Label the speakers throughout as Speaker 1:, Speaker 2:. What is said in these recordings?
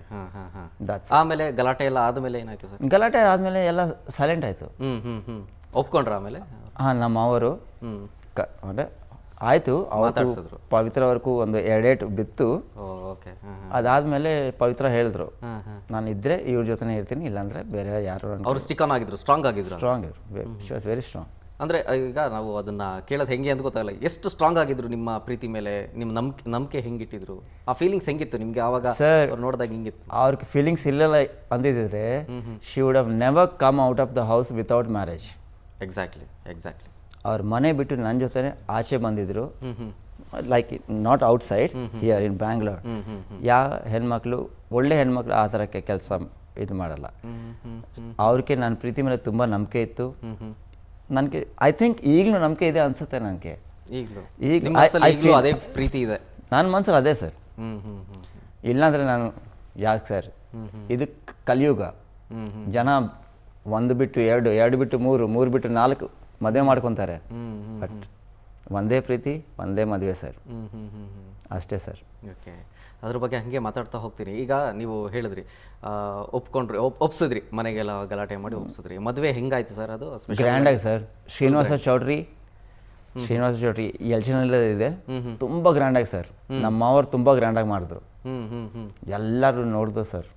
Speaker 1: ಹಾಂ ಹಾಂ ಹಾಂ
Speaker 2: That's
Speaker 1: ಆಮೇಲೆ ಗಲಾಟೆ ಎಲ್ಲ ಆದಮೇಲೆ ಏನಾಯ್ತು ಸರ್?
Speaker 2: ಗಲಾಟೆ ಆದಮೇಲೆ ಎಲ್ಲ ಸೈಲೆಂಟ್ ಆಯಿತು.
Speaker 1: ಒಪ್ಕೊಂಡ್ರ ಆಮೇಲೆ?
Speaker 2: ಹಾಂ, ನಮ್ಮ ಅವರು ಅಂದರೆ ಆಯಿತು,
Speaker 1: ಮಾತಾಡ್ಸಿದ್ರು.
Speaker 2: ಪವಿತ್ರವರೆಗೂ ಒಂದು ಎರಡೇಟು ಬಿತ್ತು.
Speaker 1: ಓಕೆ.
Speaker 2: ಅದಾದಮೇಲೆ ಪವಿತ್ರ ಹೇಳಿದ್ರು,
Speaker 1: ಹಾಂ ಹಾಂ
Speaker 2: ನಾನು ಇದ್ದರೆ ಇವ್ರ ಜೊತೆನೇ ಇರ್ತೀನಿ, ಇಲ್ಲಾಂದರೆ ಬೇರೆ ಯಾರು
Speaker 1: ಅವ್ರು ಸ್ಟಿಕ್ ಆನ್ ಆಗಿದ್ರು, ಸ್ಟ್ರಾಂಗ್ ಆಗಿದ್ರು.
Speaker 2: ಸ್ಟ್ರಾಂಗ್ ಇದ್ರು. She was very strong.
Speaker 1: ಅಂದರೆ ಈಗ ನಾವು ಅದನ್ನ ಕೇಳೋದು ಹೆಂಗೆ ಅಂತ ಗೊತ್ತಾಗಲ್ಲ. ಎಷ್ಟು ಸ್ಟ್ರಾಂಗ್ ಆಗಿದ್ರು ನಿಮ್ಮ ಪ್ರೀತಿ ಮೇಲೆ, ನಿಮ್ಮ ನಂಬಿಕೆ ಹೆಂಗಿಟ್ಟಿದ್ರು, ಆ ಫೀಲಿಂಗ್ಸ್ ಹೆಂಗಿತ್ತು ನಿಮಗೆ ಆವಾಗ
Speaker 2: ಸರ್
Speaker 1: ನೋಡಿದಾಗ ಹೆಂಗಿತ್ತು?
Speaker 2: ಅವ್ರಿಗೆ ಫೀಲಿಂಗ್ಸ್ ಇಲ್ಲೆಲ್ಲ ಅಂದಿದ್ದರೆ she would have never come out of the house without marriage.
Speaker 1: Exactly.
Speaker 2: ಅವ್ರ ಮನೆ ಬಿಟ್ಟು ನನ್ನ ಜೊತೆನೆ ಆಚೆ ಬಂದಿದ್ರು, like not outside, here in Bangalore. ಯಾವ ಹೆಣ್ಮಕ್ಳು, ಒಳ್ಳೆ ಹೆಣ್ಮಕ್ಳು ಆ ಥರಕ್ಕೆ ಕೆಲಸ ಇದು ಮಾಡಲ್ಲ. ಅವ್ರಿಗೆ ನನ್ನ ಪ್ರೀತಿ ಮೇಲೆ ತುಂಬ ನಂಬಿಕೆ ಇತ್ತು. ನನಗೆ ಐ ಥಿಂಕ್ ಈಗಲೂ ನಂಬಿಕೆ ಇದೆ ಅನ್ಸುತ್ತೆ ನನಗೆ.
Speaker 1: ಈಗಲೂ ಅದೇ ಪ್ರೀತಿ ಇದೆ
Speaker 2: ನನ್ನ ಮನ್ಸಲ್ಲಿ, ಅದೇ ಸರ್. ಇಲ್ಲಾಂದರೆ ನಾನು ಯಾಕೆ ಸರ್, ಇದು ಕಲಿಯುಗ. ಜನ ಒಂದು ಬಿಟ್ಟು ಎರಡು, ಎರಡು ಬಿಟ್ಟು ಮೂರು, ಮೂರು ಬಿಟ್ಟು ನಾಲ್ಕು ಮದುವೆ ಮಾಡ್ಕೊತಾರೆ. ಬಟ್ ಒಂದೇ ಪ್ರೀತಿ, ಒಂದೇ ಮದುವೆ ಸರ್, ಅಷ್ಟೇ ಸರ್.
Speaker 1: ಓಕೆ, ಅದ್ರ ಬಗ್ಗೆ ಹಾಗೆ ಮಾತಾಡ್ತಾ ಹೋಗ್ತೀನಿ. ಈಗ ನೀವು ಹೇಳಿದ್ರಿ ಒಪ್ಕೊಂಡ್ರಿ, ಒಪ್ಸಿದ್ರಿ, ಮನೆಗೆಲ್ಲ ಗಲಾಟೆ ಮಾಡಿ ಒಪ್ಸಿದ್ರಿ. ಮದುವೆ ಹೆಂಗಾಯ್ತು ಸರ್? ಅದು
Speaker 2: ಗ್ರ್ಯಾಂಡಾಗಿ ಸರ್. ಶ್ರೀನಿವಾಸ ಚೌಟ್ರಿ ಎಲ್ಚಿನಲ್ಲೇ ಇದೆ, ತುಂಬ ಗ್ರ್ಯಾಂಡಾಗಿ ಸರ್. ನಮ್ಮವ್ರು ತುಂಬ ಗ್ರ್ಯಾಂಡಾಗಿ ಮಾಡಿದ್ರು, ಎಲ್ಲರೂ ನೋಡಿದ್ರು ಸರ್.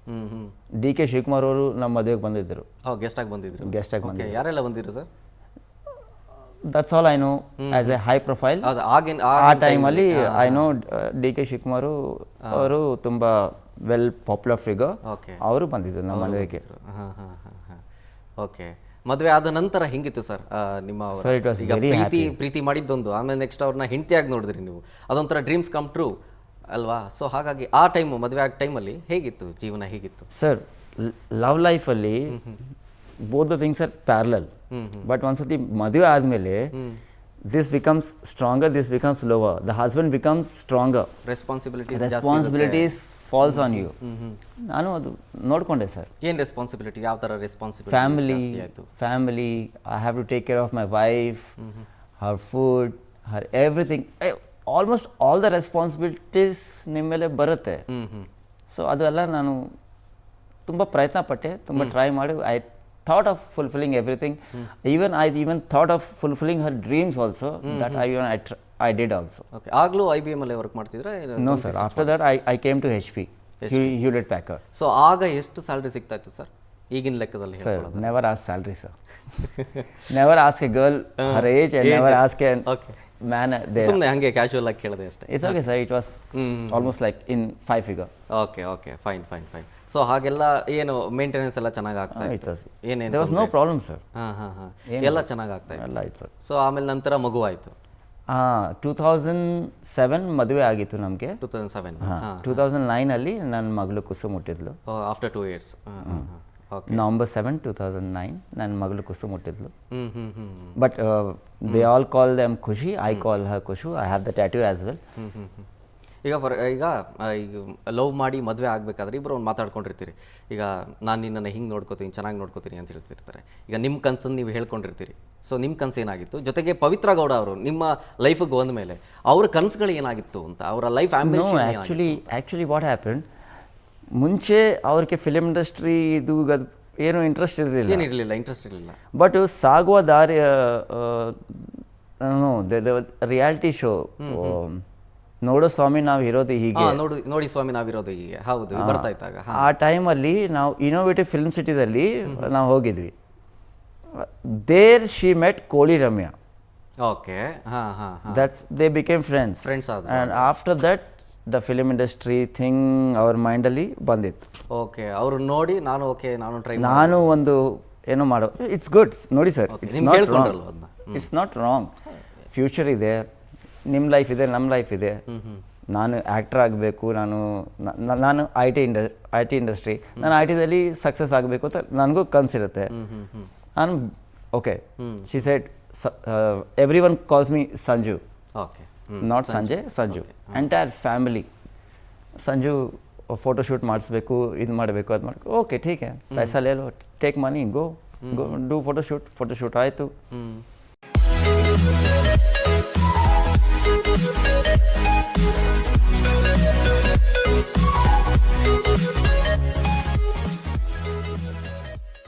Speaker 2: ಡಿ ಕೆ ಶಿವಕುಮಾರ್ ಅವರು ನಮ್ಮ ಮದುವೆಗೆ ಬಂದಿದ್ದರು.
Speaker 1: ಗೆಸ್ಟಾಗಿ ಬಂದಿದ್ರು.
Speaker 2: ಬಂದಿದ್ರು.
Speaker 1: ಯಾರೆಲ್ಲ ಬಂದಿದ್ರು sir?
Speaker 2: That's all I know as A high profile. ಆ ಟೈಮಲ್ಲಿ I know D K Shivakumar ಅವರು ತುಂಬ ವೆಲ್ ಪಾಪ್ಯುಲರ್ ಫಿಗರ್. ಅವರು ಬಂದಿದ್ರು ನಮ್ಮ ಮದುವೆಗೆ.
Speaker 1: ಓಕೆ, ಮದುವೆ ಆದ ನಂತರ ಹೆಂಗಿತ್ತು ಸರ್ ನಿಮ್ಮ ಪ್ರೀತಿ ಮಾಡಿದ್ದೊಂದು, ಆಮೇಲೆ ನೆಕ್ಸ್ಟ್ ಅವ್ರನ್ನ ಹೆಂಡತಿಯಾಗಿ ನೋಡಿದ್ರಿ ನೀವು, ಅದೊಂಥರ ಡ್ರೀಮ್ಸ್ ಕಮ್ ಟ್ರೂ ಅಲ್ವಾ? ಸೊ ಹಾಗಾಗಿ ಆ ಟೈಮು, ಮದುವೆ ಆದ ಟೈಮಲ್ಲಿ ಹೇಗಿತ್ತು ಜೀವನ, ಹೇಗಿತ್ತು
Speaker 2: ಸರ್? ಲವ್ ಲೈಫಲ್ಲಿ both the things are parallel. But ಒಂದ್ಸತಿ ಮದುವೆ ಆದಮೇಲೆ this becomes stronger, this becomes lower. The husband becomes stronger, responsibilities falls on you. ನಾನು ಅದು ನೋಡಿಕೊಂಡೆ ಸರ್.
Speaker 1: ಏನು ರೆಸ್ಪಾನ್ಸಿಬಿಲಿಟಿ, ಯಾವ ಥರ responsibility?
Speaker 2: Family, I have to take care of my wife, her food, her everything. Almost all the responsibilities ನಿಮ್ಮ ಮೇಲೆ ಬರುತ್ತೆ. So ಅದೆಲ್ಲ ನಾನು ತುಂಬ ಪ್ರಯತ್ನ ಪಟ್ಟೆ, ತುಂಬ ಟ್ರೈ ಮಾಡಿ I thought of fulfilling everything. I even thought of fulfilling her dreams also. That I did also.
Speaker 1: Okay, ಆಗ್ಲೂ IBM ಅಲ್ಲೇ work ಮಾಡ್ತಿದ್ರಾ?
Speaker 2: No sir, after that I came to HP, Hewlett Packard.
Speaker 1: So ಆಗ ಎಷ್ಟು salary ಸಿಗ್ತಾ ಇತ್ತು sir ಈಗಿನ ಲೆಕ್ಕದಲ್ಲಿ?
Speaker 2: Sir, never ask salary sir. Never ask a girl her age and never ask a man there.
Speaker 1: ಸುಮ್ಮನೆ ಹಂಗೆ casual ಆಗಿ ಕೇಳಿದೆ ಅಷ್ಟೇ.
Speaker 2: It's okay sir, it was almost like in 5 figure.
Speaker 1: Okay, fine. So ಹಾಗೆಲ್ಲ ಏನು maintenance ಎಲ್ಲ ಚೆನ್ನಾಗಿ ಆಗ್ತಾ ಇತ್ತು?
Speaker 2: ಏನೇನು there was no problem sir.
Speaker 1: ಎಲ್ಲ ಚೆನ್ನಾಗಿ ಆಗ್ತಾ ಇತ್ತು.
Speaker 2: ಎಲ್ಲ ಆಯ್ತು ಸರ್.
Speaker 1: ಸೊ ಆಮೇಲೆ ನಂತರ ಮಗು ಆಯಿತು.
Speaker 2: 2007 ಮದುವೆ ಆಗಿತ್ತು ನಮಗೆ.
Speaker 1: 2007.
Speaker 2: 2009 ನನ್ನ ಮಗಳು ಕುಸುಮ್ ಹುಟ್ಟಿದ್ಲು.
Speaker 1: After 2 years.
Speaker 2: November 7, 2009 ನನ್ನ ಮಗಳು ಕುಸುಮ್ ಹುಟ್ಟಿದ್ಲು. But they all call them Khushi, I call her Khushu. I have the tattoo as well.
Speaker 1: ಈಗ ಲವ್ ಮಾಡಿ ಮದುವೆ ಆಗಬೇಕಾದ್ರೆ ಇಬ್ಬರು ಒಂದು ಮಾತಾಡ್ಕೊಂಡಿರ್ತೀರಿ. ಈಗ ನಾನು ನಿನ್ನನ್ನು ಹಿಂಗೆ ನೋಡ್ಕೋತೀನಿ, ಚೆನ್ನಾಗಿ ನೋಡ್ಕೋತೀನಿ ಅಂತ ಹೇಳ್ತಿರ್ತಾರೆ. ಈಗ ನಿಮ್ಮ ಕನಸನ್ನು ನೀವು ಹೇಳ್ಕೊಂಡಿರ್ತೀರಿ. ಸೊ ನಿಮ್ಮ ಕನಸು ಏನಾಗಿತ್ತು? ಜೊತೆಗೆ ಪವಿತ್ರ ಗೌಡ ಅವರು ನಿಮ್ಮ ಲೈಫಿಗೆ ಬಂದ ಮೇಲೆ ಅವ್ರ ಕನಸುಗಳು ಏನಾಗಿತ್ತು ಅಂತ, ಅವರ ಲೈಫ್
Speaker 2: ಆ್ಯಕ್ಚುಲಿ ವಾಟ್ ಹ್ಯಾಪನ್, ಮುಂಚೆ ಅವ್ರಿಗೆ ಫಿಲಿಮ್ ಇಂಡಸ್ಟ್ರಿ ಇದು ಅದು ಏನು ಇಂಟ್ರೆಸ್ಟ್ ಇರಲಿಲ್ಲ. ಬಟ್ ಸಾಗುವ ದಾರಿ ರಿಯಾಲಿಟಿ ಶೋ ನೋಡೋ ಸ್ವಾಮಿ ನಾವು ಇರೋದು ಹೀಗೆ,
Speaker 1: ನೋಡಿ ಸ್ವಾಮಿ ನಾವಿರೋದು ಹೀಗೆ, ಹೌದು ಬರ್ತಾ ಇದ್ದಾಗ
Speaker 2: ಆ ಟೈಮಲ್ಲಿ ನಾವು ಇನೋವೇಟಿವ್ ಫಿಲ್ಮ್ ಸಿಟಿದಲ್ಲಿ ನಾವು ಹೋಗಿದ್ವಿ. ದೇರ್ ಶಿ ಮೆಟ್ ಕೋಳಿ Ramya.
Speaker 1: Okay,
Speaker 2: that's they became friends. And after that the film industry thing ಅವ್ರ ಮೈಂಡಲ್ಲಿ ಬಂದಿತ್ತು.
Speaker 1: ಓಕೆ, ಅವರು ನೋಡಿ
Speaker 2: ನಾನು ಒಂದು ಏನೋ ಮಾಡೋ, ಇಟ್ಸ್ ಗುಡ್ ನೋಡಿ sir, it's not wrong. Future ಇದೆ, ನಿಮ್ಮ ಲೈಫ್ ಇದೆ, ನಮ್ಮ ಲೈಫ್ ಇದೆ. ನಾನು ಆ್ಯಕ್ಟರ್ ಆಗಬೇಕು, ನಾನು ಐ ಟಿ ಇಂಡಸ್ಟ್ರಿ, ನಾನು ಐ ಟಿದಲ್ಲಿ ಸಕ್ಸಸ್ ಆಗಬೇಕು ಅಂತ ನನಗೂ ಕನಸಿರುತ್ತೆ. ನಾನು okay, she said every one calls me Sanju, not Sanjay, Sanju. Entire family Sanju photoshoot ಮಾಡಿಸ್ಬೇಕು, ಇದು ಮಾಡಬೇಕು, ಅದು ಮಾಡಬೇಕು. ಓಕೆ, ಠೀಕ್ ಹೈ, ಪೈಸಾ ಲೇ low, take money, go do photoshoot ಆಯಿತು.